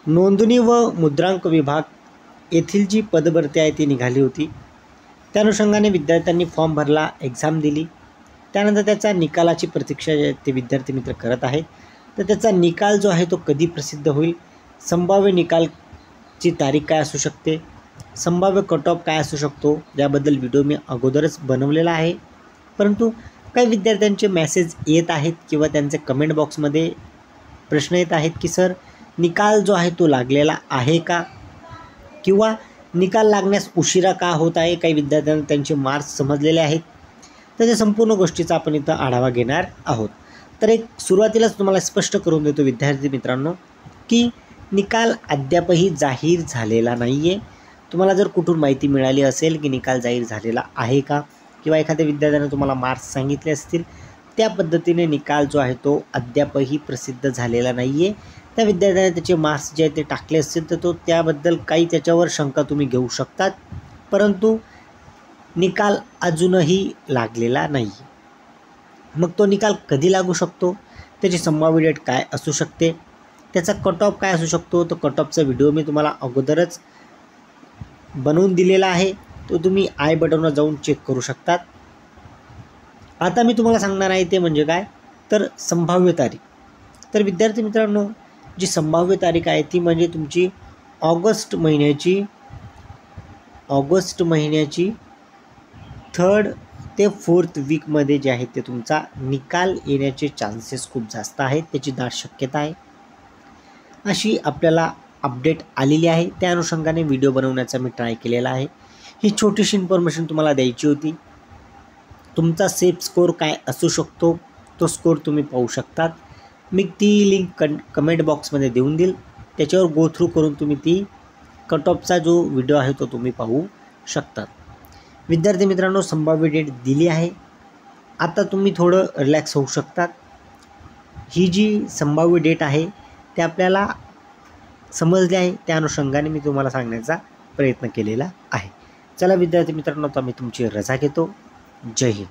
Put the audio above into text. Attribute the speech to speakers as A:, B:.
A: नोंदणी व मुद्रांक विभाग येथील जी पदभरती आहे ती निघाली होती. त्या अनुषंगाने विद्यार्थ्यांनी फॉर्म भरला, एक्झाम दिली. त्यानंतर त्याचा निकालाची प्रतीक्षा ते विद्यार्थी मित्र करत आहेत. तर त्याचा निकाल जो आहे तो कधी प्रसिद्ध होईल, संभाव्य निकालची तारीख काय असू शकते, संभाव्य कट ऑफ काय असू शकतो, याबद्दल व्हिडिओ मी अगोदरच बनवलेला आहे. परंतु काही विद्यार्थ्यांचे मेसेज येत आहेत किंवा त्यांचे कमेंट बॉक्समध्ये प्रश्न येत आहेत की सर निकाल जो आहे तो लागलेला आहे का, किंवा निकाल लागण्यास उशिरा का होत आहे. काही विद्यार्थ्यांना त्यांचे मार्क्स समजलेले आहेत. तर त्या संपूर्ण गोष्टीचा आपण इथं आढावा घेणार आहोत. तर एक सुरुवातीलाच तुम्हाला स्पष्ट करून देतो विद्यार्थी मित्रांनो की निकाल अद्यापही जाहीर झालेला नाही आहे. तुम्हाला जर कुठून माहिती मिळाली असेल की निकाल जाहीर झालेला आहे का, किंवा एखाद्या विद्यार्थ्याने तुम्हाला मार्क्स सांगितले असतील, त्या पद्धतीने निकाल जो आहे तो अद्यापही प्रसिद्ध झालेला नाही आहे. त्या विद्यार्थ्याने त्याचे मार्क्स जे आहे ते टाकले असतील तर तो त्याबद्दल काही त्याच्यावर शंका तुम्ही घेऊ शकतात. परंतु निकाल अजूनही लागलेला नाही. मग तो निकाल कधी लागू शकतो, त्याची संभाव्य डेट काय असू शकते, त्याचा कट ऑफ काय असू शकतो, तो कट ऑफचा व्हिडिओ मी तुम्हाला अगोदरच बनवून दिलेला आहे. तो तुम्ही आय बटनवर जाऊन चेक करू शकतात. आता मी तुम्हाला सांगणार आहे ते म्हणजे काय, तर संभाव्य तारीख. तर विद्यार्थी मित्रांनो, जी संभाव्य तारीख आहे ती म्हणजे तुमची ऑगस्ट महिन्याची 3rd ते 4th वीकमध्ये जे आहे ते तुमचा निकाल येण्याचे चान्सेस खूप जास्त आहेत, त्याची दाट शक्यता आहे. अशी आपल्याला अपडेट आलेली आहे. त्या अनुषंगाने व्हिडिओ बनवण्याचा मी ट्राय केलेला आहे. ही छोटीशी इन्फॉर्मेशन तुम्हाला द्यायची होती. तुमचा सेफ स्कोर काय असू शकतो तो स्कोर तुम्ही पाहू शकतात. मी ती लिंक कमेंट बॉक्समध्ये देऊन देईल. त्याच्यावर गो थ्रू करून तुम्ही ती कट ऑफचा जो व्हिडिओ आहे तो तुम्ही पाहू शकतात. विद्यार्थी मित्रांनो, संभाव्य डेट दिली आहे. आता तुम्ही थोडं रिलॅक्स होऊ शकतात. ही जी संभाव्य डेट आहे ते आपल्याला समजले आहे, त्या अनुषंगाने मी तुम्हाला सांगण्याचा प्रयत्न केलेला आहे. चला विद्यार्थी मित्रांनो, आता मी तुमची रजा घेतो. जय हिंद.